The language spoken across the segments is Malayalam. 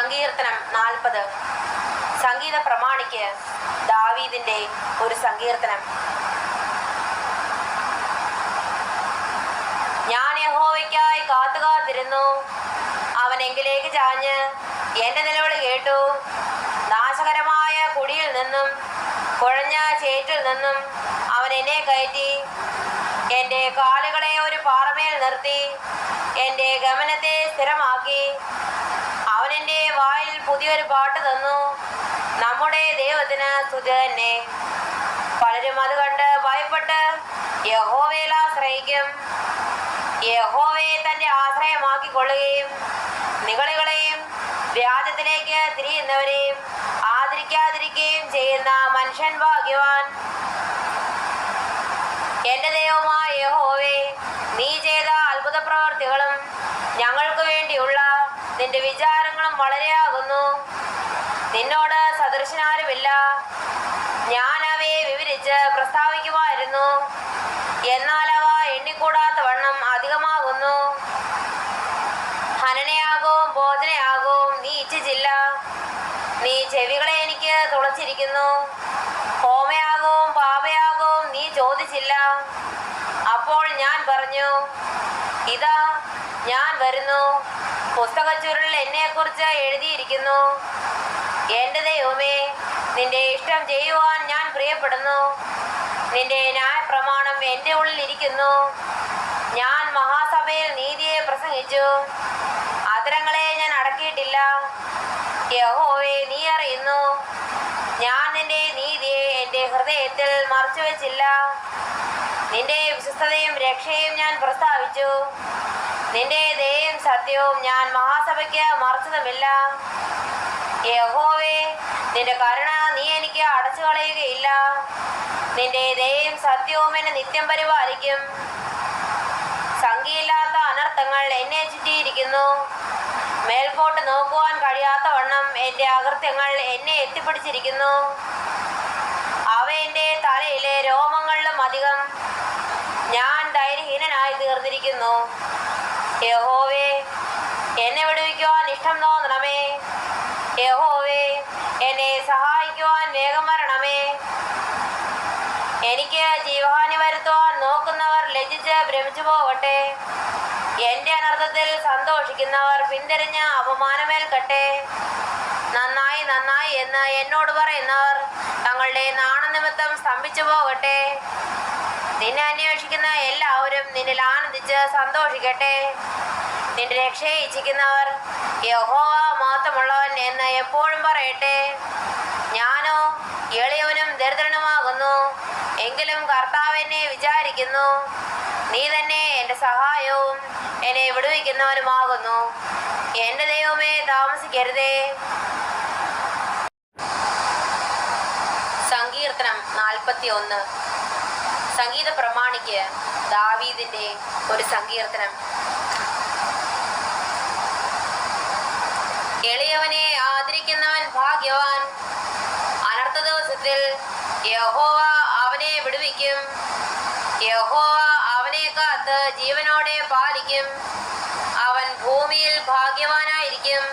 സങ്കീർത്തനം 40. സംഗീത പ്രമാണിക്ക് ദാവീദിന്റെ ഒരു സങ്കീർത്തനം. ഞാൻ യഹോവയ്ക്കായി കാത്തുകാത്തിരുന്നു. അവൻ എങ്കിലേക്ക് ചാഞ്ഞ് എന്റെ നിലവിളി കേട്ടു. നാശകരമായ കുടിയിൽ നിന്നും കുഴഞ്ഞ ചേറ്റിൽ നിന്നും അവൻ എന്നെ കയറ്റി. എൻ്റെ കാലുകളെ ഒരു പാറമേൽ നിർത്തി എൻ്റെ ഗമനത്തെ സ്ഥിരമാക്കി. അവൻ എൻ്റെ വായിൽ പുതിയൊരു പാട്ട് തന്നു. നമ്മുടെ ദൈവത്തിന് സ്തുതി തന്നെ. പലരും അത് കണ്ട് ഭയപ്പെട്ട് യഹോവയിൽ ആശ്രയിക്കും. യഹോവയെ തൻ്റെ ആശ്രയമാക്കിക്കൊള്ളുകയും നിഗളികളെയും വ്യാജത്തിലേക്ക് തിരിയുന്നവരെയും ആദരിക്കാതിരിക്കുകയും ചെയ്യുന്ന മനുഷ്യൻ ഭാഗ്യവാൻ. എൻ്റെ ദൈവമായ യഹോവേ, നീ ചെയ്ത അത്ഭുത പ്രവർത്തികളും ഞങ്ങൾക്ക് വേണ്ടിയുള്ള നിന്റെ വിചാരങ്ങളും വളരെയാകുന്നു. നിന്നോട് സദൃശനാരുമില്ല. ഞാൻ അവയെ വിവരിച്ച് പ്രസ്താവിക്കുമായിരുന്നു, എന്നാൽ അവ എണ്ണിക്കൂടാത്ത വണ്ണം അധികമാകുന്നു. ഹനനയാകവും ഭോജനയാകവും നീ ഇച്ഛിച്ചില്ല. നീ ചെവികളെ എനിക്ക് തുളച്ചിരിക്കുന്നു. ഹോമയാകവും പാപയാകവും നീ ചോദിച്ചില്ല. അപ്പോൾ ഞാൻ പറഞ്ഞു, ഇതാ ഞാൻ വരുന്നു. പുസ്തകച്ചുരുളിൽ എന്നെക്കുറിച്ച് എഴുതിയിരിക്കുന്നു. എൻ്റെ ദൈവമേ, നിന്റെ ഇഷ്ടം ചെയ്യുവാൻ ഞാൻ പ്രിയപ്പെടുന്നു. നിന്റെ ന്യായപ്രമാണം എൻ്റെ ഉള്ളിൽ ഇരിക്കുന്നു. ഞാൻ മഹാസഭയിൽ നീതിയെ പ്രസംഗിച്ചു. അധരങ്ങളെ ഞാൻ അടക്കിയിട്ടില്ല. യഹോവേ, നീ അറിയുന്നു. ഞാൻ നിന്റെ നീതിയെ എൻ്റെ ഹൃദയത്തിൽ മറച്ചുവെച്ചില്ല. നിന്റെ വിശ്വസ്തതയും രക്ഷയും ഞാൻ പ്രസ്താവിച്ചു. നിന്റെ ദയയും സത്യവും ഞാൻ മഹാസഭയ്ക്ക് മറച്ചതുമില്ല. യഹോവേ, നിന്റെ കരുണ നീ എനിക്ക് അടച്ചു കളയുകയില്ല. നിന്റെ ദയയും സത്യവും എന്നെ നിത്യം പരിപാലിക്കും. സംഖ്യയില്ലാത്ത അനർത്ഥങ്ങൾ എന്നെ ചുറ്റിയിരിക്കുന്നു. മേൽപോട്ട് നോക്കുവാൻ കഴിയാത്ത വണ്ണം എൻ്റെ അകൃത്യങ്ങൾ എന്നെ എത്തിപ്പിടിച്ചിരിക്കുന്നു. അവ എൻ്റെ തലയിലെ രോമങ്ങളിലും അധികം. ഞാൻ ധൈര്യഹീനനായി തീർന്നിരിക്കുന്നു. യഹോവേ, എന്നെ വിടുവിക്കുവാൻ ഇഷ്ടം തോന്നണമേ. യഹോവേ, എന്നെ സഹായിക്കുവാൻ വേഗം വരണമേ. എനിക്ക് ജീവഹാനി വരുത്തുവാൻ നോക്കുന്നവർ ലജ്ജിച്ച് ഭ്രമിച്ചു പോകട്ടെ. എൻ്റെ അനർത്ഥത്തിൽ സന്തോഷിക്കുന്നവർ പിന്തിരിഞ്ഞ് അപമാനമേൽക്കട്ടെ. നന്നായി നന്നായി എന്ന് എന്നോട് പറയുന്നവർ തങ്ങളുടെ നാണനിമിത്തം സ്തംഭിച്ചു പോകട്ടെ. നിന്നെ അന്വേഷിക്കുന്ന എല്ലാവരും നിന്നിൽ ആനന്ദിച്ച് സന്തോഷിക്കട്ടെ. നിന്റെ രക്ഷയെ ഇച്ഛിക്കുന്നവർ യഹോവ മാത്രമുള്ളവൻ എന്ന് എപ്പോഴും പറയട്ടെ. ഞാനോ എളിയവനും ദരിദ്രനുമാകുന്നു, എങ്കിലും കർത്താവ് എന്നെ വിചാരിക്കുന്നു. നീ തന്നെ എൻ്റെ സഹായവും എന്നെ വിടുവിക്കുന്നവനുമാകുന്നു. എൻ്റെ ദൈവമേ, താമസിക്കരുതേ. സങ്കീർത്തനം 41. സംഗീത പ്രമാണിക്ക് ദാവീദിന്റെ ഒരു സങ്കീർത്തനം. എളിയവനെ ആദരിക്കുന്നവൻ ഭാഗ്യവാൻ. അനർത്ഥ ദിവസത്തിൽ യഹോവ അവനെ വിടുവിക്കും. യഹോവ അവനെ കാത്ത് ജീവനോടെ പാലിക്കും. അവൻ ഭൂമിയിൽ ഭാഗ്യവാനായിരിക്കും.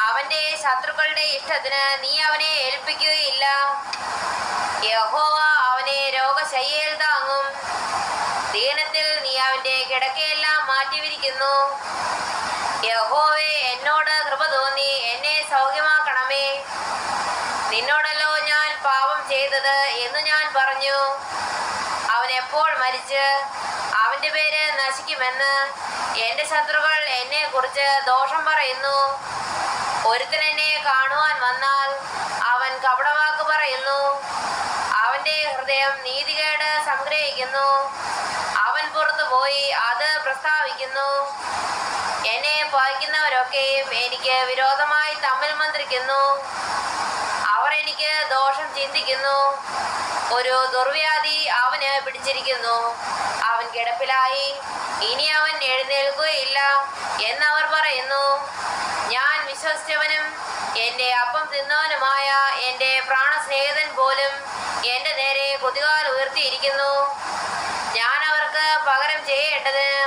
അവന്റെ ശത്രുക്കളുടെ ഇഷ്ടത്തിന് നീ അവനെ ഏൽപ്പിക്കുകയില്ല. യഹോവ അവനെ രോഗശയ്യയിൽ താങ്ങും. ദീനത്തിൽ നീ അവന്റെ കിടക്കയെല്ലാം മാറ്റിവിരിക്കുന്നു. യഹോവേ, എന്നോട് കൃപ തോന്നി എന്നെ സൗഖ്യമാക്കണമേ. നിന്നോടല്ലോ ഞാൻ പാപം ചെയ്തത് എന്ന് ഞാൻ പറഞ്ഞു. അവൻ എപ്പോൾ മരിച്ച് അവന്റെ പേര് നശിക്കുമെന്ന് എൻ്റെ ശത്രുക്കൾ എന്നെ കുറിച്ച് ദോഷം പറയുന്നു. ഒരുത്തൻ എന്നെ കാണുവാൻ വന്നാൽ അവൻ കപടവാക്ക് പറയുന്നു. അവന്റെ ഹൃദയം നീതികേട് സംഗ്രഹിക്കുന്നു. അവൻ പുറത്തു പോയി അത് പ്രസ്താവിക്കുന്നു. എന്നെ പായിക്കുന്നവരൊക്കെയും എനിക്ക് വിരോധമായി തമ്മിൽ മന്ത്രിക്കുന്നു. അവർ എനിക്ക് ദോഷം ചിന്തിക്കുന്നു. ഒരു ദുർവ്യാധി അവന് പിടിച്ചിരിക്കുന്നു. അവൻ കിടപ്പിലായി, ഇനി അവൻ എഴുന്നേൽക്കുകയില്ല എന്നവർ പറയുന്നു. ഞാൻ വിശ്വസിച്ചവനും എൻ്റെ അപ്പം തിന്നവനുമായ എൻ്റെ പ്രാണസ്നേഹിതൻ പോലും എൻ്റെ നേരെ കുതികാൽ ഉയർത്തിയിരിക്കുന്നു. ഞാൻ അവർക്ക് പകരം ചെയ്യേണ്ടതിന്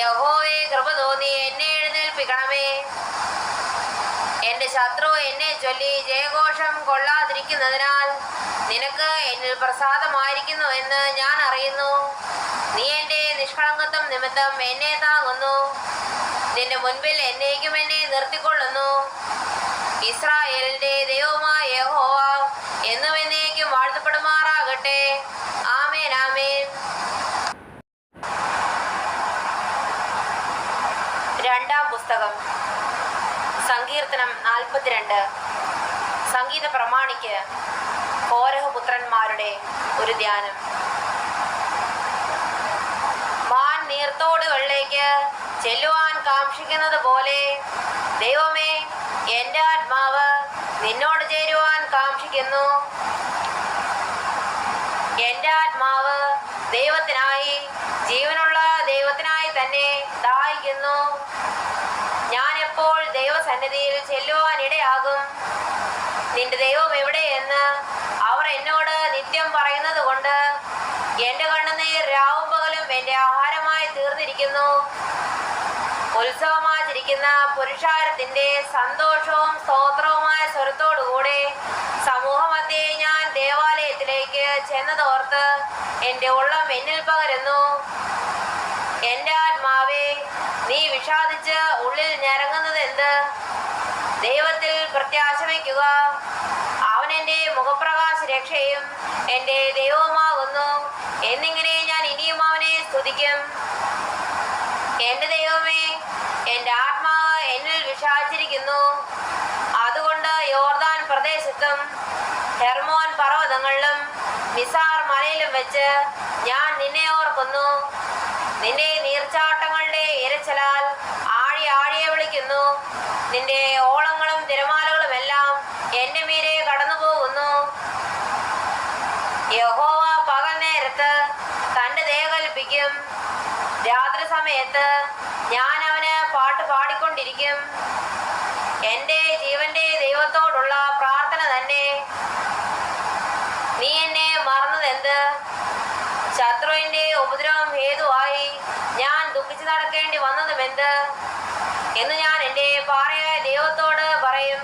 യഹോവേ, കൃപ തോന്നി എന്നെ എഴുന്നേൽപ്പിക്കണമേ. എന്റെ ശത്രു എന്നെ ചൊല്ലി ജയഘോഷം കൊള്ളാതിരിക്കുന്നതിനാൽ നിനക്ക് എന്നിൽ പ്രസാദമായിരിക്കുന്നു എന്ന് ഞാൻ അറിയുന്നു. നീ എന്റെ നിഷ്കളങ്കത്വം നിമിത്തം എന്നെ താങ്ങുന്നു. നിന്റെ മുൻപിൽ എന്നേക്കും എന്നെ നിർത്തിക്കൊള്ളുന്നു. ഇസ്രായേലിന്റെ ദൈവമായ യഹോവ എന്നും എന്നേക്കും വാഴ്ത്തപ്പെടുമാറാകട്ടെ. ആമേൻ, ആമേൻ. രണ്ടാം പുസ്തകം സങ്കീർത്തനം 42. സംഗീത പ്രമാണിക്ക് കോരഹ പുത്രന്മാരുടെ ഒരു ധ്യാനം. മാൻ നീർത്തോടുകളിലേക്ക് ചെല്ലുവാൻ കാക്ഷിക്കുന്നത് പോലെ ദൈവമേ, എൻ്റെ ആത്മാവ് നിന്നോട് ചേരുവാൻ കാക്ഷിക്കുന്നു. എൻ്റെ ആത്മാവ് ദൈവത്തിനായി, ജീവനുള്ള ദൈവത്തിനായി തന്നെ ദാഹിക്കുന്നു. ഞാൻ എപ്പോൾ ദൈവസന്നിധിയിൽ ചെല്ലുവാനിടയാകും? നിന്റെ ദൈവം എവിടെയെന്ന് അവർ എന്നോട് നിത്യം പറയുന്നത് കൊണ്ട് എൻ്റെ കണ്ണുനീർ രാവും പകലും എൻ്റെ ആഹാരമായി തീർന്നിരിക്കുന്നു. ഉത്സവമാചരിക്കുന്ന പുരുഷാരത്തിന്റെ സന്തോഷവും സ്തോത്രവുമായ സ്വരത്തോടുകൂടെ സമൂഹമധ്യേ ഞാൻ ദേവാലയത്തിലേക്ക് ചെന്നതോർത്ത് എൻ്റെ ഉള്ളം എന്നിൽ പകരുന്നു. എൻ്റെ ആത്മാവേ, നീ വിഷാദിച്ച് ഉള്ളിൽ ഞരങ്ങുന്നത് എന്ത്? ദൈവത്തിൽ പ്രത്യാശ വയ്ക്കുക. അവൻ എൻ്റെ മുഖപ്രകാശ രക്ഷയും എൻ്റെ ദൈവവുമാകുന്നു. എന്നിങ്ങനെ ഞാൻ ഇനിയും അവനെ സ്തുതിക്കും. എൻ്റെ ദൈവമേ, എൻ്റെ ആത്മാവ് എന്നിൽ വിഷാദിച്ചിരിക്കുന്നു. അതുകൊണ്ട് യോർദാൻ പ്രദേശത്തും ഹെർമോൻ പർവ്വതങ്ങളിലും മിസാർ മലയിലും വെച്ച് ഞാൻ നിന്നെ ഓർക്കുന്നു. നിന്റെ നീർച്ചാട്ടങ്ങളുടെ ഇരച്ചലാൽ ആഴി ആഴിയെ വിളിക്കുന്നു. നിന്റെ ഓളങ്ങളും തിരമാലകളും എല്ലാം എൻ്റെ മീരെ കടന്നു പോകുന്നു. യഹോവ പകൽ നേരത്ത് തൻ്റെ ദയ കൽപ്പിക്കും. രാത്രി സമയത്ത് ഞാൻ അവന് പാട്ട് പാടിക്കൊണ്ടിരിക്കും. എൻ്റെ ജീവന്റെ ദൈവത്തോടുള്ള പ്രാർത്ഥന തന്നെ. നീ എന്നെ മറന്നതെന്ത്? ശത്രുവിന്റെ ഉപദ്രവം ഹേതുവായി ഞാൻ ദുഃഖിച്ചു നടക്കേണ്ടി വന്നതുമെന്ത് എന്ന് ഞാൻ എൻ്റെ പാറയായ ദൈവത്തോട് പറയും.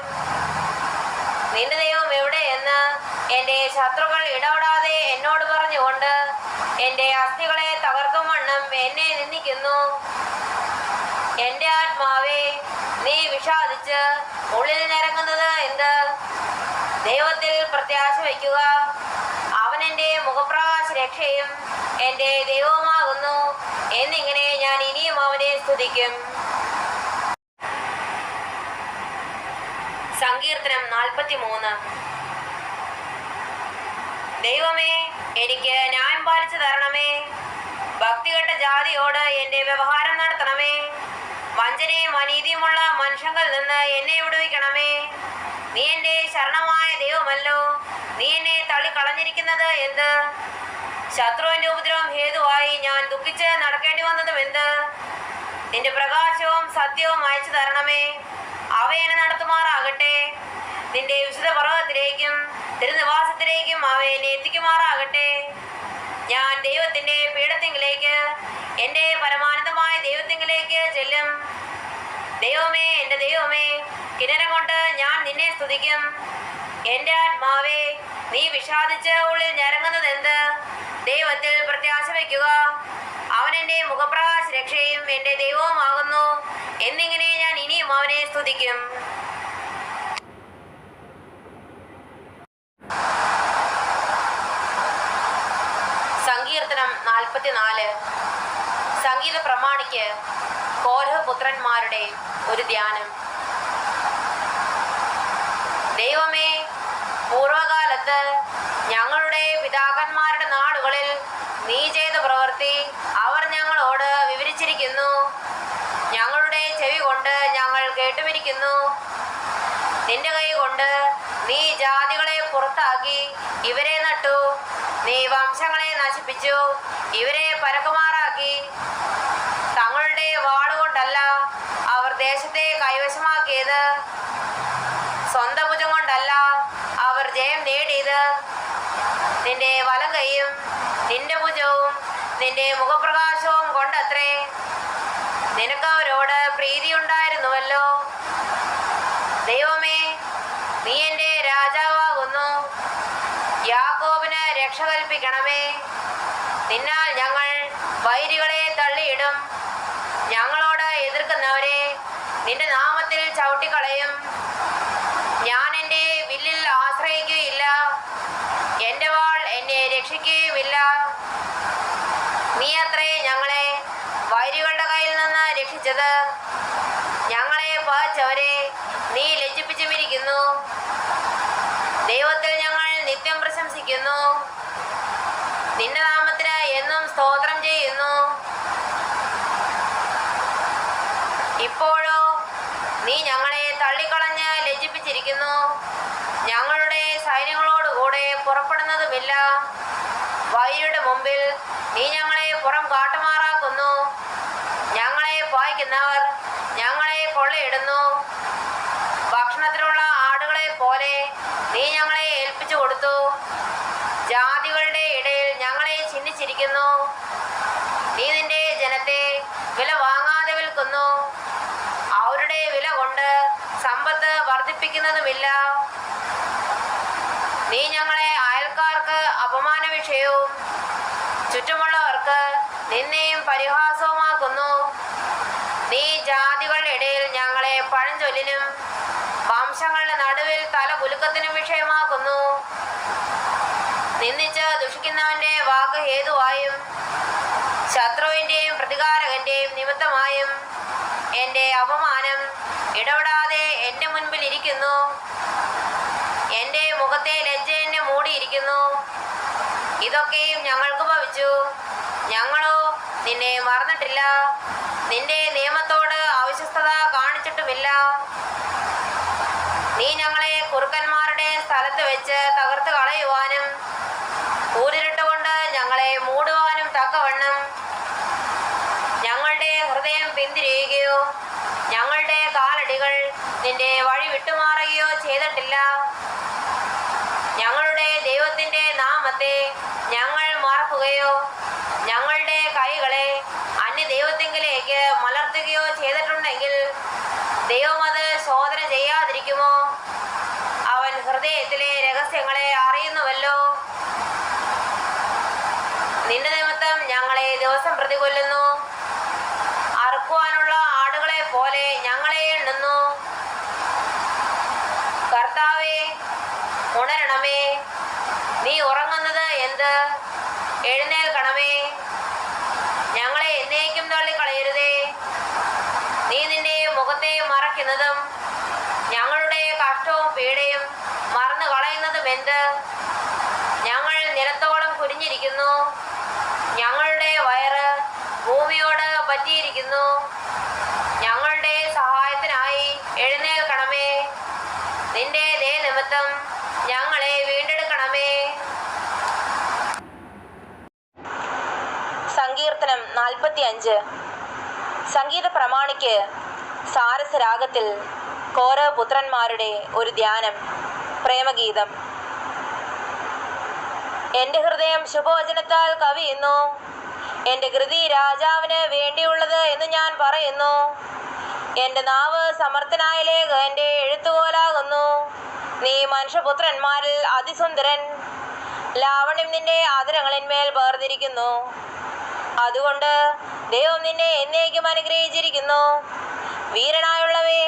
നിന്റെ ദൈവം എവിടെയെന്ന് എൻ്റെ ശത്രുക്കൾ ഇടപെടാതെ എന്നോട് പറഞ്ഞുകൊണ്ട് എൻ്റെ അസ്ഥികളെ തകർക്കും വണ്ണം എന്നെ നിന്ദിക്കുന്നു. എൻ്റെ ആത്മാവേ, നീ വിഷാദിച്ച് ഉള്ളിൽ ഞരങ്ങുന്നത് എന്ത്? ദൈവത്തിൽ പ്രത്യാശ വയ്ക്കുക. അവൻ എൻ്റെ മുഖപ്രകാശ രക്ഷയും എൻ്റെ ദൈവവുമാകുന്നു. എന്നിങ്ങനെ ഞാൻ ഇനിയും അവനെ സ്തുതിക്കും. സങ്കീർത്തനം 43. ദൈവമേ, എനിക്ക് ന്യായം പാലിച്ചു തരണമേ. ഭക്തികെട്ട ജാതിയോട് എൻ്റെ വ്യവഹാരം നടത്തണമേ. വഞ്ചനയും അനീതിയുമുള്ള മനുഷ്യങ്ങളിൽ നിന്ന് എന്നെ വിടുവിക്കണമേ. നീ എൻ്റെ ശരണമായ ദൈവമല്ലോ. നീ എന്നെ തള്ളിക്കളഞ്ഞിരിക്കുന്നത് എന്ത്? ശത്രുവിന്റെ ഉപദ്രവം ഹേതുവായി ഞാൻ ദുഃഖിച്ച് നടക്കേണ്ടി വന്നതും എന്ത്? നിന്റെ പ്രകാശവും സത്യവും അയച്ചു തരണമേ. അവ എന്നെ നടത്തുമാറാകട്ടെ. നിന്റെ വിശുദ്ധ പർവ്വതത്തിലേക്കും തിരുനിവാസത്തിലേക്കും അവ എന്നെ എത്തിക്കുമാറാകട്ടെ. ഞാൻ ദൈവത്തിന്റെ പീഠത്തിങ്കിലേക്ക്, എൻ്റെ പരമാനന്ദമായ ദൈവത്തിങ്കിലേക്ക് ചെല്ലും. ദൈവമേ, എൻ്റെ ദൈവമേ, കിന്നരം കൊണ്ട് ഞാൻ നിന്നെ സ്തുതിക്കും. എൻ്റെ ആത്മാവേ, നീ വിഷാദിച്ച് ഉള്ളിൽ ഞരങ്ങുന്നത് എന്ത്? ദൈവത്തിൽ പ്രത്യാശ വയ്ക്കുക. അവൻ എൻ്റെ മുഖപ്രകാശ രക്ഷയും എൻ്റെ ദൈവവുമാകുന്നു. എന്നിങ്ങനെ ഞാൻ ഇനിയും അവനെ സ്തുതിക്കും. സങ്കീർത്തനം 44. സംഗീത പ്രമാണിക്ക് കോരഹ പുത്രന്മാരുടെ ഒരു ധ്യാനം. ദൈവമേ, പൂർവകാലത്ത് ഞങ്ങളുടെ പിതാക്കന്മാരുടെ നാടുകളിൽ നീ ചെയ്ത പ്രവൃത്തി അവർ ഞങ്ങളോട് വിവരിച്ചിരിക്കുന്നു. ഞങ്ങളുടെ ചെവി കൊണ്ട് ഞങ്ങൾ കേട്ടുമിരിക്കുന്നു. നിന്റെ കൈ കൊണ്ട് നീ ജാതികളെ പുറത്താക്കി ഇവരെ നട്ടു. നീ വംശങ്ങളെ നശിപ്പിച്ചു ഇവരെ പരക്കുമാറാക്കി. തങ്ങളുടെ വാളുകൊണ്ടല്ല അവർ ദേശത്തെ കൈവശമാക്കിയത്. സ്വന്തം ഭുജം കൊണ്ടല്ല അവർ ജയം നേടിയത്. നിന്റെ വലം കൈയും നിന്റെ ഭുജവും നിന്റെ മുഖപ്രകാശവും കൊണ്ടത്രേ. നിനക്ക് അവരോട് പ്രീതിയുണ്ടായിരുന്നുവല്ലോ. ദൈവം രക്ഷ കൽപ്പിക്കണമേ. നിന്നാൽ ഞങ്ങൾ വൈരികളെ തള്ളിയിടും. ഞങ്ങളോട് എതിർക്കുന്നവരെ നിന്റെ നാമത്തിൽ ചവിട്ടിക്കളയും. ഞാൻ എൻ്റെ വില്ലിൽ ആശ്രയിക്കുകയില്ല, എൻ്റെ വാൾ എന്നെ രക്ഷിക്കുകയുമില്ല. നീ അത്രേ ഞങ്ങളെ വൈരികളുടെ കയ്യിൽ നിന്ന് രക്ഷിച്ചത്. ഞങ്ങളെ പകച്ചവരെ നീ ലജ്ജിപ്പിച്ചുമിരിക്കുന്നു. ദൈവത്തിൽ ഞങ്ങൾ നിത്യം പ്രശംസിക്കുന്നു. നിന്റെ നാമത്തിന് എന്നും സ്തോത്രം ചെയ്യുന്നു. ഇപ്പോഴോ നീ ഞങ്ങളെ തള്ളിക്കളഞ്ഞ് ലജ്ജിപ്പിച്ചിരിക്കുന്നു. ഞങ്ങളുടെ സൈന്യങ്ങളോടുകൂടെ പുറപ്പെടുന്നതുമില്ല. വൈരിയുടെ മുമ്പിൽ നീ ഞങ്ങളെ പുറം കാട്ടുമാറാക്കുന്നു. ഞങ്ങളെ പായിക്കുന്നവർ ഞങ്ങളെ കൊള്ളയിടുന്നു. ഭക്ഷണത്തിനുള്ള ആടുകളെ പോലെ നീ ഞങ്ങളെ ഏൽപ്പിച്ചു കൊടുത്തു. ജാതികളുടെ ഇടയിൽ ഞങ്ങളെ ചിഹ്നിച്ചിരിക്കുന്നു. നീ നിന്റെ ജനത്തെ വില വാങ്ങാതെ വിൽക്കുന്നു. അവരുടെ വില കൊണ്ട് സമ്പത്ത് വർദ്ധിപ്പിക്കുന്നതുമില്ല. നീ ഞങ്ങളെ അയൽക്കാർക്ക് അപമാന വിഷയവും ചുറ്റുമുള്ളവർക്ക് നിന്നെയും പരിഹാസവുമാക്കുന്നു. നീ ജാതികളുടെ ഇടയിൽ ഞങ്ങളെ പഴഞ്ചൊല്ലിനും വംശങ്ങളുടെ നടുവിൽ തല കുലുക്കത്തിനും വിഷയമാക്കുന്നു. നിന്ദിച്ച് ദുഷിക്കുന്നവന്റെ വാക്ക് ഹേതുവായും ശത്രുവിൻ്റെയും പ്രതികാരകന്റെയും നിമിത്തമായും എൻ്റെ അപമാനം ഇടപെടാതെ എൻ്റെ മുൻപിൽ ഇരിക്കുന്നു. എൻ്റെ മുഖത്തെ ലജ്ജ എന്നെ മൂടിയിരിക്കുന്നു. ഇതൊക്കെയും ഞങ്ങൾക്ക് ഭവിച്ചു. ഞങ്ങളോ നിന്നെ മറന്നിട്ടില്ല, നിന്റെ നിയമത്തോട് അവിശ്വസ്തത കാണിച്ചിട്ടുമില്ല. നീ ഞങ്ങളെ കുറുക്കന്മാരുടെ സ്ഥലത്ത് വെച്ച് തകർത്ത് കളയുവാനും കൂരിരുട്ടുകൊണ്ട് ഞങ്ങളെ മൂടുവാനും തക്കവണ്ണം ഞങ്ങളുടെ ഹൃദയം പിന്തിരിയുകയോ ഞങ്ങളുടെ കാലടികൾ നിന്റെ വഴി വിട്ടുമാറുകയോ ചെയ്തിട്ടില്ല. ഞങ്ങളുടെ ദൈവത്തിൻ്റെ നാമത്തെ ഞങ്ങൾ മറക്കുകയോ ഞങ്ങളുടെ കൈകളെ അന്യദൈവത്തിങ്കിലേക്ക് മലർത്തുകയോ ചെയ്തിട്ടുണ്ടെങ്കിൽ ദൈവം അത് ശോധന ചെയ്യാതിരിക്കുമോ? അവൻ ഹൃദയത്തിലെ രഹസ്യങ്ങളെ അറിയുന്നുവല്ലോ. നിന്റെ നിമിത്തം ഞങ്ങളെ ദിവസം പ്രതികൊല്ലുന്നു. അറുക്കുവാനുള്ള ആടുകളെ പോലെ ഞങ്ങളെ എണ്ണുന്നു. കർത്താവേ, ഉണരണമേ. നീ ഉറങ്ങുന്നത് എന്ത്? എഴുന്നേൽക്കണമേ. ഞങ്ങളെ എന്നേക്കും തള്ളിക്കളയരുതേ. നീ നിന്റെ മുഖത്തെ മറയ്ക്കുന്നതും ഞങ്ങളുടെ കഷ്ടവും പീഡയും മറന്നു കളയുന്നതും എന്ത്? ഞങ്ങൾ നിലത്തോളം കുനിഞ്ഞിരിക്കുന്നു. ഞങ്ങളുടെ വയറ് ഭൂമിയോട് പറ്റിയിരിക്കുന്നു. ഞങ്ങളുടെ സഹായത്തിനായി എഴുന്നേൽക്കണമേ. നിന്റെ ദയ നിമിത്തം ഞങ്ങളെ വീണ്ടെടുക്കണമേ. സങ്കീർത്തനം 45. സംഗീത പ്രമാണിക്ക് സാരസരാഗത്തിൽ കോര പുത്രന്മാരുടെ ഒരു ധ്യാനം. പ്രേമഗീതം. എൻ്റെ ഹൃദയം ശുഭവചനത്താൽ കവിയുന്നു. എൻ്റെ കൃതി രാജാവിന് വേണ്ടിയുള്ളത് എന്ന് ഞാൻ പറയുന്നു. എൻ്റെ നാവ് സമർത്ഥനായ ലേഖ എൻ്റെ എഴുത്തുപോലാകുന്നു. നീ മനുഷ്യപുത്രന്മാരിൽ അതിസുന്ദരൻ. ലാവണ്യം നിന്റെ ആദരങ്ങളിന്മേൽ പകർന്നിരിക്കുന്നു. അതുകൊണ്ട് ദൈവം നിന്നെ എന്നേക്കും അനുഗ്രഹിച്ചിരിക്കുന്നു. വീരനായുള്ളവേ,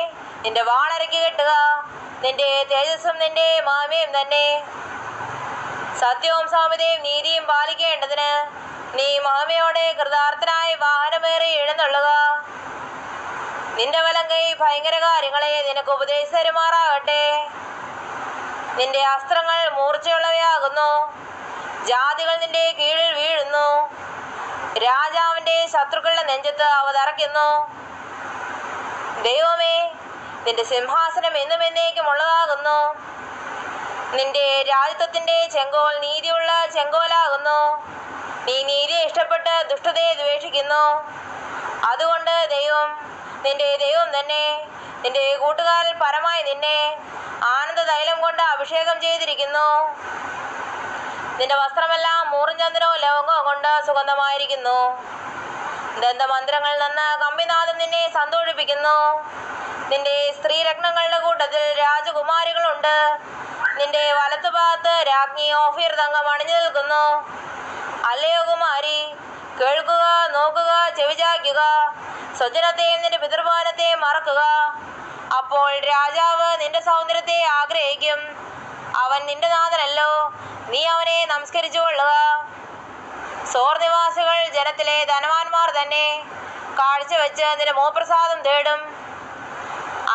നിന്റെ വാളരയ്ക്ക് കെട്ടുക. നിന്റെ തേജസ്സും നിന്റെ മാമയും തന്നെ. സത്യവും സൗമ്യതയും നീതിയും പാലിക്കേണ്ടതിന് നീ മഹിമയോടെ കൃതാർത്ഥനായി വാഹനമേറി എഴുന്നള്ളുക. നിന്റെ വലം കൈ ഭയങ്കര കാര്യങ്ങളെ നിനക്ക് ഉപദേശിതരുമാറാകട്ടെ. നിന്റെ അസ്ത്രങ്ങൾ മൂർച്ചയുള്ളവയാകുന്നു. ജാതികൾ നിന്റെ കീഴിൽ വീഴുന്നു. രാജാവിന്റെ ശത്രുക്കളുടെ നെഞ്ചത്ത് അവ തറയ്ക്കുന്നു. ദൈവമേ, നിന്റെ സിംഹാസനം എന്നും എന്നേക്കും ഉള്ളതാകുന്നു. നിന്റെ രാജ്യത്വത്തിന്റെ ചെങ്കോൽ നീതിയുള്ള ചെങ്കോലാകുന്നു. നീ നീതിയെ ഇഷ്ടപ്പെട്ട് ദുഷ്ടതയെ ദ്വേഷിക്കുന്നു. അതുകൊണ്ട് ദൈവം, നിന്റെ ദൈവം തന്നെ, നിന്റെ കൂട്ടുകാരിൽ പരമായി നിന്നെ ആനന്ദ തൈലം കൊണ്ട് അഭിഷേകം ചെയ്തിരിക്കുന്നു. നിന്റെ വസ്ത്രമെല്ലാം മൂറുചന്ദനവും ലവംഗവും കൊണ്ട് സുഗന്ധമായിരിക്കുന്നു. ദന്തമന്ത്രങ്ങളിൽ നിന്ന് കമ്പിനാഥം നിന്നെ സന്തോഷിപ്പിക്കുന്നു. നിന്റെ സ്ത്രീരത്നങ്ങളുടെ കൂട്ടത്തിൽ രാജകുമാരികളുണ്ട്. നിന്റെ വലത്തുഭാഗത്ത് രാജ്ഞി ഓഫീർ തങ്കം അണിഞ്ഞു നിൽക്കുന്നു. അല്ലയോ കുമാരി, കേൾക്കുക, നോക്കുക, ചെവിചായ്ക്കുക. സ്വജനത്തെയും നിന്റെ പിതൃഭവനത്തെയും മറക്കുക. അപ്പോൾ രാജാവ് നിന്റെ സൗന്ദര്യത്തെ ആഗ്രഹിക്കും. അവൻ നിന്റെ നാഥനല്ലോ, നീ അവനെ നമസ്കരിച്ചു കൊള്ളുക. സോർ നിവാസികൾ ജനത്തിലെ ധനവാന്മാർ തന്നെ കാഴ്ചവെച്ച് നിന്റെ മോപ്രസാദം തേടും.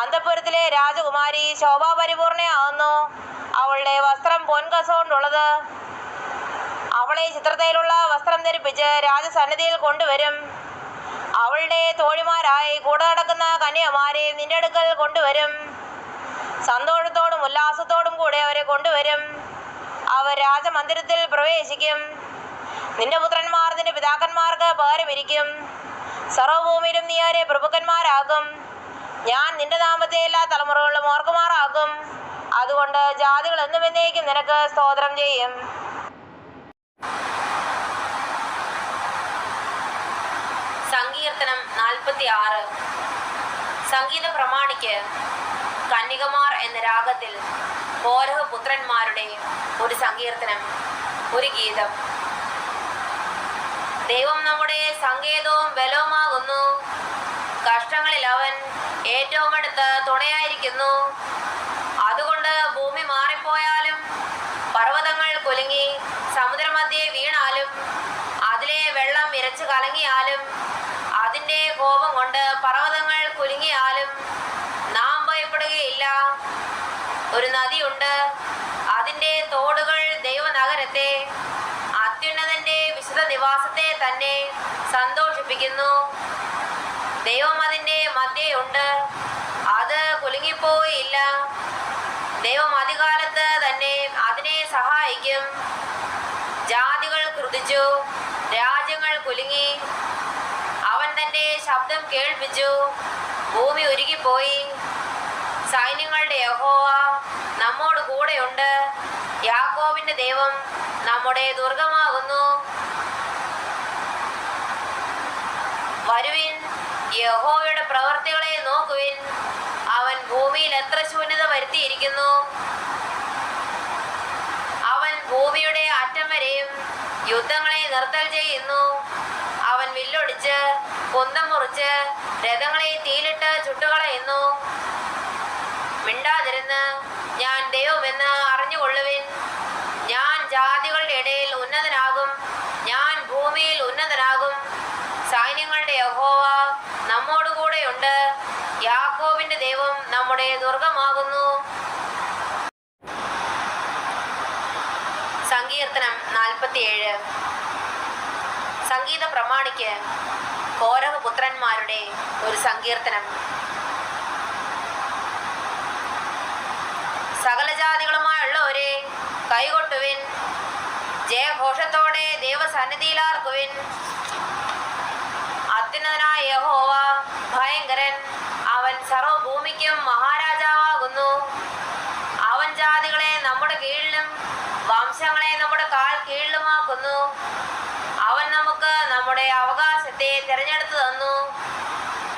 അന്തഃപുരത്തിലെ രാജകുമാരി ശോഭാപരിപൂർണയാകുന്നു. അവളുടെ വസ്ത്രം പൊൻകസോണ്ടുള്ളത്. അവളെ ചിത്രത്തിലുള്ള വസ്ത്രം ധരിപ്പിച്ച് രാജസന്നിധിയിൽ കൊണ്ടുവരും. അവളുടെ തോഴിമാരായി കൂടെ നടക്കുന്ന കന്യമാരെ നിന്റെ അടുക്കൽ കൊണ്ടുവരും. സന്തോഷത്തോടും ഉല്ലാസത്തോടും കൂടെ അവരെ കൊണ്ടുവരും. അവർ രാജമന്ദിരത്തിൽ പ്രവേശിക്കും. നിന്റെ പുത്രന്മാർ നിന്റെ പിതാക്കന്മാർക്ക് പകരമിരിക്കും. സർവഭൂമിയിലും നീ അവരെ പ്രഭുക്കന്മാരാക്കും. ഞാൻ നിന്റെ നാമത്തെ എല്ലാ തലമുറകളിലും ഓർക്കുമാറാക്കും. അതുകൊണ്ട് ജാതികൾ എന്നും എന്നേക്കും നിനക്ക് സ്തോത്രം ചെയ്യും. സങ്കീർത്തനം 46. സംഗീത പ്രമാണിക്ക് കന്യകമാർ എന്ന രാഗത്തിൽ കോരഹ് പുത്രന്മാരുടെ ഒരു സങ്കീർത്തനം, ഒരു ഗീതം. ദൈവം നമ്മുടെ സങ്കേതവും ബലവുമാകുന്നു. കഷ്ടങ്ങളിൽ അവൻ ഏറ്റവും അടുത്ത് തുണയായിരിക്കുന്നു. അതുകൊണ്ട് ഭൂമി മാറിപ്പോയാലും പർവ്വതങ്ങൾ കുലുങ്ങി സമുദ്രമധ്യേ വീണാലും അതിലെ വെള്ളം ഇരച്ചു കലങ്ങിയാലും അതിൻ്റെ കോപം കൊണ്ട് പർവ്വതങ്ങൾ കുലുങ്ങിയാലും നാം ഭയപ്പെടുകയില്ല. ഒരു നദിയുണ്ട്, അതിൻ്റെ തോടുകൾ ദൈവനഗരത്തെ, അത്യുന്നതന്റെ വിശുദ്ധ നിവാസത്തെ തന്നെ സന്തോഷിപ്പിക്കുന്നു. ദൈവം അതിൻ്റെ മധ്യയുണ്ട്, അത് കുലുങ്ങിപ്പോയില്ല. ദൈവം അധികാലത്ത് തന്നെ അതിനെ സഹായിക്കും. ജാതികൾ ക്രുദ്ധിച്ചു, രാജ്യങ്ങൾ കുലുങ്ങി. അവൻ തന്റെ ശബ്ദം കേൾപ്പിച്ചു, ഭൂമി ഉരുകിപ്പോയി. സൈന്യങ്ങളുടെ യഹോവ നമ്മോട് കൂടെയുണ്ട്. യാക്കോബിന്റെ ദൈവം നമ്മുടെ ദുർഗമാകുന്നു. വരുവിൻ, യഹോവയുടെ പ്രവൃത്തികളെ നോക്കുവിൻ. അവൻ ഭൂമിയിൽ എത്ര ശൂന്യത വരുത്തിയിരിക്കുന്നു. അവൻ ഭൂമിയുടെ അറ്റം വരെയും യുദ്ധങ്ങളെ നിർത്തൽ ചെയ്യുന്നു. അവൻ വില്ലൊടിച്ച് കുന്തം മുറിച്ച് രഥങ്ങളെ തീയിലിട്ട് ചുട്ടുകളയുന്നു. മിണ്ടാതിരുന്ന് ഞാൻ ദൈവമെന്ന് അറിഞ്ഞുകൊള്ളുവിൻ. ഞാൻ ജാതികളുടെ ഇടയിൽ ഉന്നതനാകും, ഞാൻ ഭൂമിയിൽ ഉന്നതനാകും. സൈന്യങ്ങളുടെ യഹോവ നമ്മോടുകൂടെയുണ്ട്. യാക്കോബിന്റെ ദൈവം നമ്മുടെ ദുർഗമാകുന്നു. സങ്കീർത്തനം 47. സംഗീത പ്രമാണിക്ക് കോരഹ് പുത്രന്മാരുടെ ഒരു സങ്കീർത്തനം. സകല ജാതികളുമായുള്ളവരെ കൈകൊട്ടുവിൻ, ജയഘോഷത്തോടെ ദൈവസന്നിധിയിലാർക്കുവിൻ. അത്യുന്നതനായ യഹോവ ഭയങ്കരൻ, അവൻ സർവഭൂമിക്കും മഹാരാജാവാകുന്നു. അവൻ ജാതികളെ നമ്മുടെ കീഴിലും വംശങ്ങളെ നമ്മുടെ കാൽ കീഴിലുമാക്കുന്നു. അവൻ നമുക്ക് നമ്മുടെ അവകാശത്തെ തിരഞ്ഞെടുത്തു തന്നു.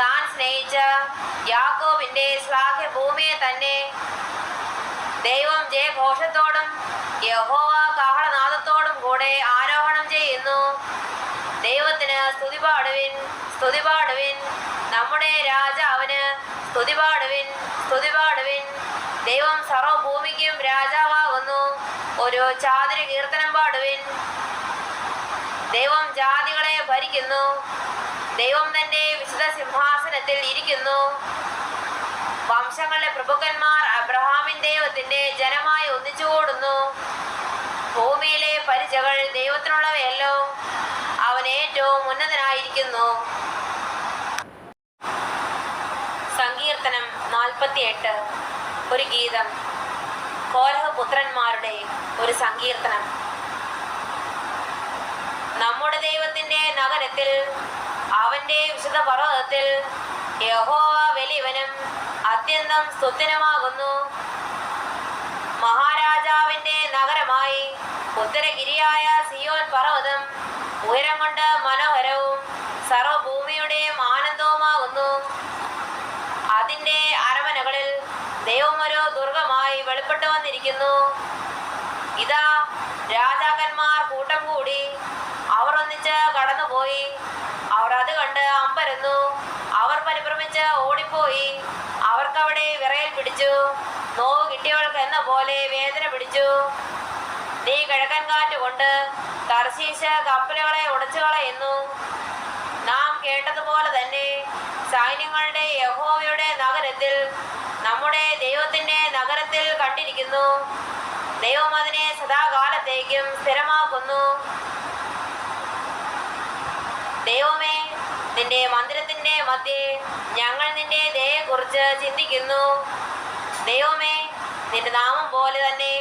താൻ സ്നേഹിച്ച യാക്കോബിന്റെ ശ്ലാഘ്യ ഭൂമിയെ തന്നെ. ദൈവം ജയഘോഷത്തോടും യഹോവ കാഹളനാദത്തോടും കൂടെ ആരോഹണം ചെയ്യുന്നു. ദൈവത്തിന് സ്തുതി പാടുവിൻ, സ്തുതി പാടുവിൻ. നമ്മുടെ രാജാവിന് സ്തുതി പാടുവിൻ, സ്തുതി പാടുവിൻ. ദൈവം സർവഭൂമിക്കും രാജാവാകുന്നു. ഒരു ചാതുര കീർത്തനം പാടുവിൻ. ദൈവം ജാതികളെ ഭരിക്കുന്നു. ദൈവം തന്റെ വിശുദ്ധ സിംഹാസനത്തിൽ ഇരിക്കുന്നു. വംശങ്ങളുടെ പ്രഭുക്കന്മാർ അബ്രഹാമിൻ ദൈവത്തിന്റെ ജനമായി ഒന്നിച്ചുകൂടുന്നു. ഭൂമിയിലെ പരിചകൾ ദൈവത്തിനുള്ളവയല്ലോ, അവൻ ഏറ്റവും ഉന്നതനായിരിക്കുന്നു. സങ്കീർത്തനം 48. ഒരു ഗീതം. കോരഹ് പുത്രന്മാരുടെ ഒരു സങ്കീർത്തനം. നമ്മുടെ ദൈവത്തിന്റെ നഗരത്തിൽ, അവന്റെ വിശുദ്ധ പർവ്വതത്തിൽ യഹോവ വലിയവനും അത്യന്തം സ്തുത്യനുമാകുന്നു. മഹാരാജാവിന്റെ നഗരമായി ഉത്തരഗിരിയായ സിയോൻ പർവ്വതം ഉയരം കൊണ്ട് മനോഹരവും സർവഭൂമിയുടെയും ആനന്ദവുമാകുന്നു. അതിന്റെ അരമനകളിൽ ദൈവം ഒരു ദുർഗമായി വെളിപ്പെട്ടു വന്നിരിക്കുന്നു. ഇതാ, രാജാക്കന്മാർ കൂട്ടം കൂടി, അവർ ഒന്നിച്ച് കടന്നുപോയി. അവർ അത് കണ്ട് അമ്പരന്നു. അവർ പരിഭ്രമിച്ച് ഓടിപ്പോയി. അവർക്കവിടെ വിറയൽ പിടിച്ചു. നോവ് കിട്ടിയവൾക്ക് എന്ന പോലെ വേദന പിടിച്ചു. നീ കിഴക്കൻ കാറ്റുകൊണ്ട് തർശീശ് കപ്പലുകളെ ഉടച്ചു കളയുന്നു. നാം കേട്ടതുപോലെ തന്നെ സൈന്യങ്ങളുടെ യഹോവയുടെ നഗരത്തിൽ, നമ്മുടെ ദൈവത്തിന്റെ നഗരത്തിൽ കണ്ടിരിക്കുന്നു. ദൈവം അതിനെ സദാകാലത്തേക്കും സ്ഥിരമാക്കുന്നു. ദൈവമേ, നിന്റെ മന്ദിരത്തിന്റെ മധ്യേ ഞങ്ങൾ നിന്റെ ദയയെക്കുറിച്ച് ചിന്തിക്കുന്നു. ദൈവമേ, നിന്റെ നാമം പോലെ തന്നെ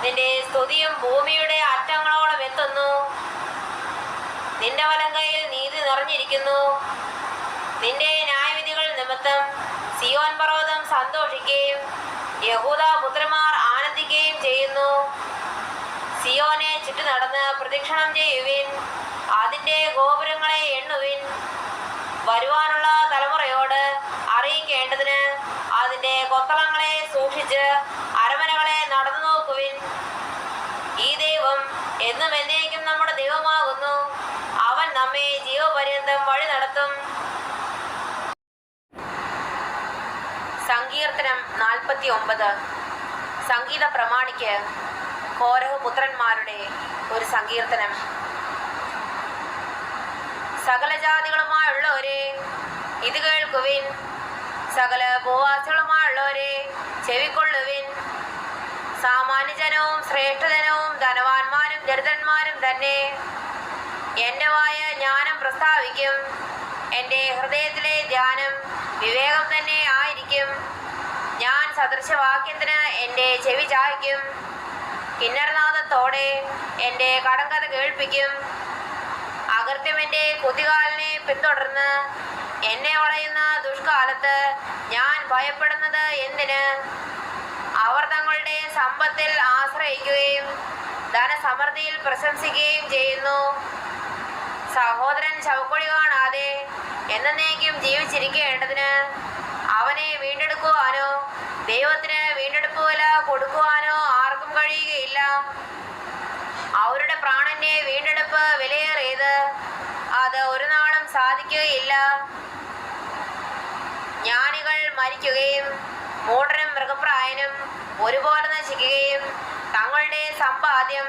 നിന്റെ സ്തുതിയും ഭൂമിയുടെ അറ്റങ്ങളോളം എത്തുന്നു. നിന്റെ വലങ്കയിൽ നീതി നിറഞ്ഞിരിക്കുന്നു. നിന്റെ ന്യായവിധികൾ നിമിത്തം സിയോൻ പർവ്വതം സന്തോഷിക്കുകയും യഹൂദ പുത്രന്മാർ ആനന്ദിക്കുകയും ചെയ്യുന്നു. സിയോനെ ചുറ്റി നടന്ന് പ്രദക്ഷിണം ചെയ്യുവിൻ, അതിന്റെ ഗോപുരങ്ങളെ എണ്ണുവിൻ. വരുവാനുള്ള തലമുറയോട് അറിയിക്കേണ്ടതിന് അതിന്റെ കൊത്തളങ്ങളെ സൂക്ഷിച്ച് അരമനകളെ നടന്നു നോക്കുവിൻ. ഈ ദൈവം എന്നും എന്നേക്കും നമ്മുടെ ദൈവമാകുന്നു. അവൻ നമ്മെ ജീവപര്യന്തം വഴി നടത്തും. സങ്കീർത്തനം 49. സംഗീത പ്രമാണിക്ക് കോരഹ് പുത്രന്മാരുടെ ഒരു സങ്കീർത്തനം. സകല ജാതികളുമായുള്ളവരെ ഇത് കേൾക്കുവിൻ. സകല ഭൂവാസികളുമായുള്ളവരെ ചെവിക്കൊള്ളുവിൻ. സാമാന്യജനവും ശ്രേഷ്ഠജനവും ധനവാന്മാരും ദരിദ്രന്മാരും തന്നെ എൻ്റെ വായ ജ്ഞാനം പ്രസ്താവിക്കും. എൻ്റെ ഹൃദയത്തിലെ ധ്യാനം വിവേകം തന്നെ ആയിരിക്കും. ഞാൻ സദൃശവാക്യത്തിന് എൻ്റെ ചെവി ചായ്ക്കും. കിന്നരനാദത്തോടെ എൻ്റെ കടങ്കഥ കേൾപ്പിക്കും. അകൃത്യം എൻ്റെ കുതികാലിനെ പിന്തുടർന്ന് എന്നെ വളയുന്ന ദുഷ്കാലത്ത് ഞാൻ ഭയപ്പെടുന്നത് എന്തിന്? അവർ തങ്ങളുടെ സമ്പത്തിൽ ആശ്രയിക്കുകയും ധനസമൃദ്ധിയിൽ പ്രശംസിക്കുകയും ചെയ്യുന്നു. സഹോദരൻ ശവക്കൊഴി കാണാതെ എന്നേക്കും ജീവിച്ചിരിക്കേണ്ടതിന് അവനെ വീണ്ടെടുക്കുവാനോ ദൈവത്തിന് വീണ്ടെടുപ്പ് വില കൊടുക്കുവാനോ ആർക്കും കഴിയുകയില്ല. അവരുടെ പ്രാണന്റെ വീണ്ടെടുപ്പ് വിലയേറിയത്, അത് ഒരു നാളും സാധിക്കുകയില്ല. ജ്ഞാനികൾ മരിക്കുകയും മൂഢനും മൃഗപ്രായനും ഒരുപോലെ നശിക്കുകയും തങ്ങളുടെ സമ്പാദ്യം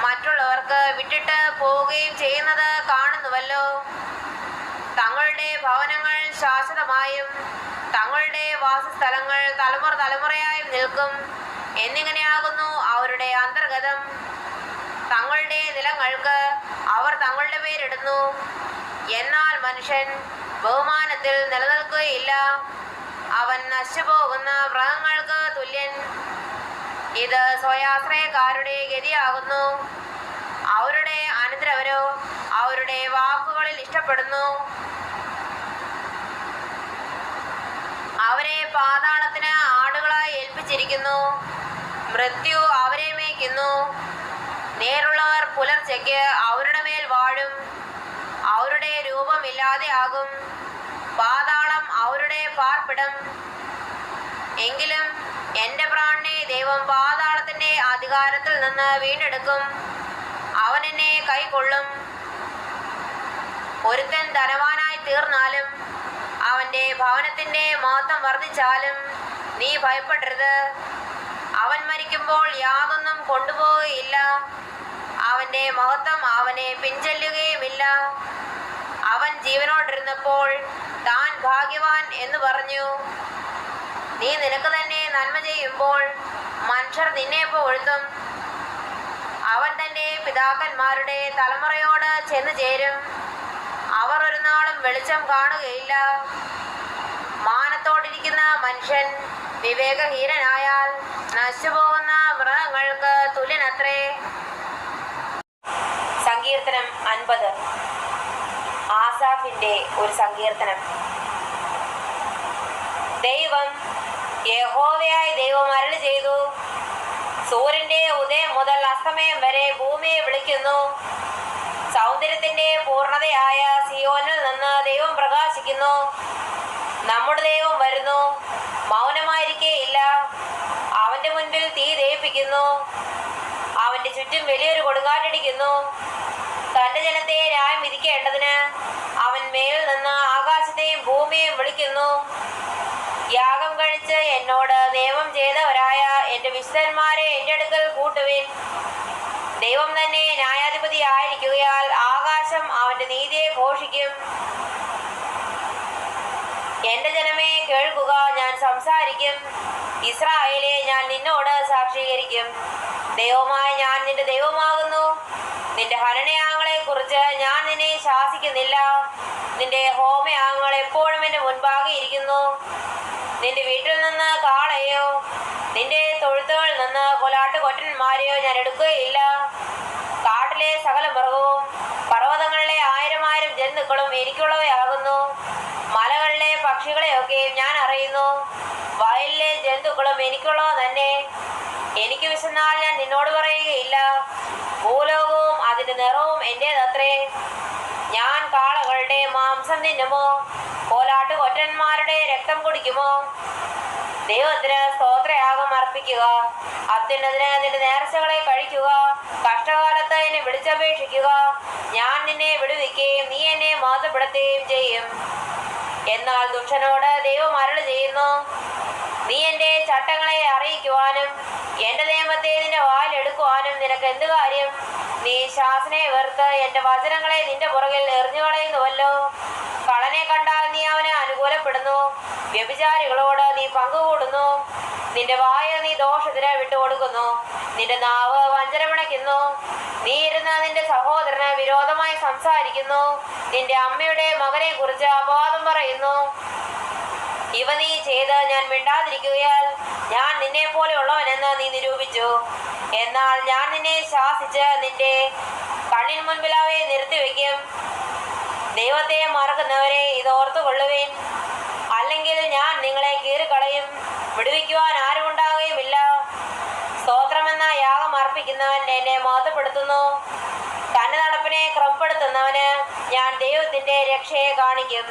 മറ്റുള്ളവർക്ക് വിട്ടിട്ട് പോവുകയും ചെയ്യുന്നത് കാണുന്നുവല്ലോ. തങ്ങളുടെ ഭവനങ്ങൾ ശാശ്വതമായും തങ്ങളുടെ വാസസ്ഥലങ്ങൾ തലമുറ തലമുറയായും നിൽക്കും എന്നിങ്ങനെയാകുന്നു അവരുടെ അന്തർഗതം. തങ്ങളുടെ നിലങ്ങൾക്ക് അവർ തങ്ങളുടെ പേരിടുന്നു. എന്നാൽ മനുഷ്യൻ ബഹുമാനത്തിൽ നിലനിൽക്കുകയില്ല. അവൻ നശിച്ചുപോകുന്ന മൃഗങ്ങൾക്ക് തുല്യൻ. ഇത് സ്വയാശ്രയക്കാരുടെ ഗതിയാകുന്നു. അവരുടെ അനന്തരവരോ അവരുടെ വാക്കുകളിൽ ഇഷ്ടപ്പെടുന്നു. അവരെ പാതാളത്തിന് ആടുകളായി ഏൽപ്പിച്ചിരിക്കുന്നു. മൃത്യു അവരെ മേയ്ക്കുന്നു. നേരുള്ളവർ പുലർച്ചയ്ക്ക് അവരുടെ മേൽ വാഴും. അവരുടെ രൂപമില്ലാതെയാകും. പാതാളം അവരുടെ പാർപ്പിടം. എങ്കിലും എൻ്റെ പ്രാണനെ ദൈവം പാതാളത്തിന്റെ അധികാരത്തിൽ നിന്ന് വീണ്ടെടുക്കും. അവൻ എന്നെ കൈക്കൊള്ളും. ഒരുത്തൻ ധനവാനായി തീർന്നാലും അവന്റെ ഭവനത്തിന്റെ മഹത്വം വർദ്ധിച്ചാലും നീ ഭയപ്പെടരുത്. അവൻ മരിക്കുമ്പോൾ യാതൊന്നും കൊണ്ടുപോവുകയില്ല. അവന്റെ മഹത്വം അവനെ പിൻചെല്ലുകയുമില്ല. അവൻ ജീവനോടിരുന്നപ്പോൾ താൻ ഭാഗ്യവാൻ എന്ന് പറഞ്ഞു. നീ നിനക്ക് തന്നെ നന്മ ചെയ്യുമ്പോൾ മനുഷ്യർ നിന്നെ പുകഴ്ത്തും. അവൻ തന്റെ പിതാക്കന്മാരുടെ തലമുറയോട് ചെന്നു ചേരും. അവർ ഒരു നാളും വെളിച്ചം കാണുകയില്ല. മാനത്തോടിരിക്കുന്ന മനുഷ്യൻ വിവേകഹീനനായാൽ നശിച്ചുപോകുന്ന മൃഗങ്ങൾക്ക് തുല്യനത്രേ. സങ്കീർത്തനം 50. ആസാഫിന്റെ ഒരു സങ്കീർത്തനം. ദൈവം, യഹോവയായ ദൈവം അരുളി ചെയ്തു. സൂര്യന്റെ ഉദയം മുതൽ അസ്തമയം വരെ ഭൂമിയെ വിളിക്കുന്നു. സൗന്ദര്യത്തിന്റെ പൂർണ്ണതയായ സിയോനിൽ നിന്ന് ദൈവം പ്രകാശിക്കുന്നു. നമ്മുടെ ദൈവം വരുന്നു, മൗനമായിരിക്കേയില്ല. പ്രകോപിപ്പിക്കുന്നു. അവന്റെ ചുറ്റും വലിയൊരു കൊടുങ്കാറ്റടിക്കുന്നു. തന്റെ ജനത്തെ ന്യായം വിധിക്കേണ്ടതിന് അവൻ മേലിൽ നിന്ന് ആകാശത്തെയും ഭൂമിയെയും വിളിക്കുന്നു. യാഗം കഴിച്ച് എന്നോട് നിയമം ചെയ്തവരായ എന്റെ വിശുദ്ധന്മാരെ എന്റെ അടുക്കൽ കൂട്ടുവിൻ. ദൈവം തന്നെ ന്യായാധിപതി ആയിരിക്കുകയാൽ ആകാശം അവന്റെ നീതിയെ ഘോഷിക്കും. എന്റെ ജനമേ കേൾക്കുക, ഞാൻ സംസാരിക്കും. ഇസ്രായേലേ, ഞാൻ നിന്നോട് സാക്ഷീകരിക്കും. ദൈവമായ ഞാൻ നിന്റെ ദൈവമാകുന്നു. നിന്റെ ഹനനയാഗങ്ങളെ കുറിച്ച് ഞാൻ നിന്നെ ശാസിക്കുന്നില്ല. നിന്റെ ഹോമയാഗങ്ങൾ എപ്പോഴും എന്റെ മുൻപാകെ ഇരിക്കുന്നു. നിന്റെ വീട്ടിൽ നിന്ന് കാളയോ നിന്റെ തൊഴുത്തുകളിൽ നിന്ന് കൊലാട്ടുകൊറ്റന്മാരെയോ ഞാൻ എടുക്കുകയില്ല. കാട്ടിലെ സകല മൃഗവും പർവ്വതങ്ങളിലെ 1000 ജന്തുക്കളും എനിക്കുള്ളവയാകുന്നു. മലകളിലെ പക്ഷികളെയൊക്കെ ഞാൻ അറിയുന്നു. വയലിലെ ജന്തുക്കളും എനിക്കുള്ളവ തന്നെ. എനിക്ക് വിശന്നാൽ ഞാൻ നിന്നോട് പറയുകയില്ല. ഭൂലോകവും അതിന്റെ നിറവും എന്റേതത്രേ. ഞാൻ കാളകളുടെ മാംസം തിന്നുമോ? കോലാട്ടുകൊറ്റന്മാരുടെ രക്തം കുടിക്കുമോ? ദൈവത്തിന് സ്തോത്രയാഗം അർപ്പിക്കുക. അത്യുന്നതിന് നിന്റെ നേർച്ചകളെ കഴിക്കുക. കഷ്ടകാലത്ത് എന്നെ വിളിച്ചപേക്ഷിക്കുക. ഞാൻ നിന്നെ വിടുവിക്കുകയും നീ എന്നെ മഹത്വപ്പെടുത്തുകയും ചെയ്യും. എന്നാൽ ദുഷ്ടനോട് ദൈവം അരുളി ചെയ്യുന്നു, നീ എന്റെ ചട്ടങ്ങളെ അറിയിക്കുവാനും എന്റെ നിയമത്തെ നിന്റെ വായിലെടുക്കുവാനും നിനക്ക് എന്ത് കാര്യം? നീ ശാസനയെ വെറുത്ത് എന്റെ വചനങ്ങളെ നിന്റെ പുറകിൽ എറിഞ്ഞുകളയുന്നുവല്ലോ. കളനെ കണ്ടാൽ നീ അവന് അനുകൂലപ്പെടുന്നു. വ്യഭിചാരികളോട് നീ പങ്കുകൂടുന്നു. നിന്റെ വായ നീ ദോഷത്തിന് വിട്ടുകൊടുക്കുന്നു. നിന്റെ നാവ് വഞ്ചന പിണയ്ക്കുന്നു. നീ ഇരുന്ന് നിന്റെ സഹോദരന് വിരോധമായി സംസാരിക്കുന്നു. നിന്റെ അമ്മയുടെ മകനെ കുറിച്ച് അപവാദം പറയുന്നു. ഇവ നീ ചെയ്ത് ഞാൻ മിണ്ടാതിരിക്കുകയാൽ ഞാൻ നിന്നെ പോലെ ഉള്ളവനെന്ന് നീ നിരൂപിച്ചു. എന്നാൽ ഞാൻ നിന്നെ ശാസിച്ച് നിന്റെ കണ്ണിന് മുൻപിൽ അവയെ നിർത്തിവെക്കും. ദൈവത്തെ മറക്കുന്നവരെ ഇത് ഓർത്തുകൊള്ളുവിൻ, അല്ലെങ്കിൽ ഞാൻ നിങ്ങളെ കീറിക്കളയും. വിടുവിക്കുവാൻ ആരുമുണ്ടാകുകയുമില്ല. സ്തോത്രമെന്ന യാഗം അർപ്പിക്കുന്നവൻ എന്നെ മഹത്വപ്പെടുത്തുന്നു. തന്റെ നടപ്പിനെ ക്രമപ്പെടുത്തുന്നവന് ഞാൻ ദൈവത്തിന്റെ രക്ഷയെ കാണിക്കും.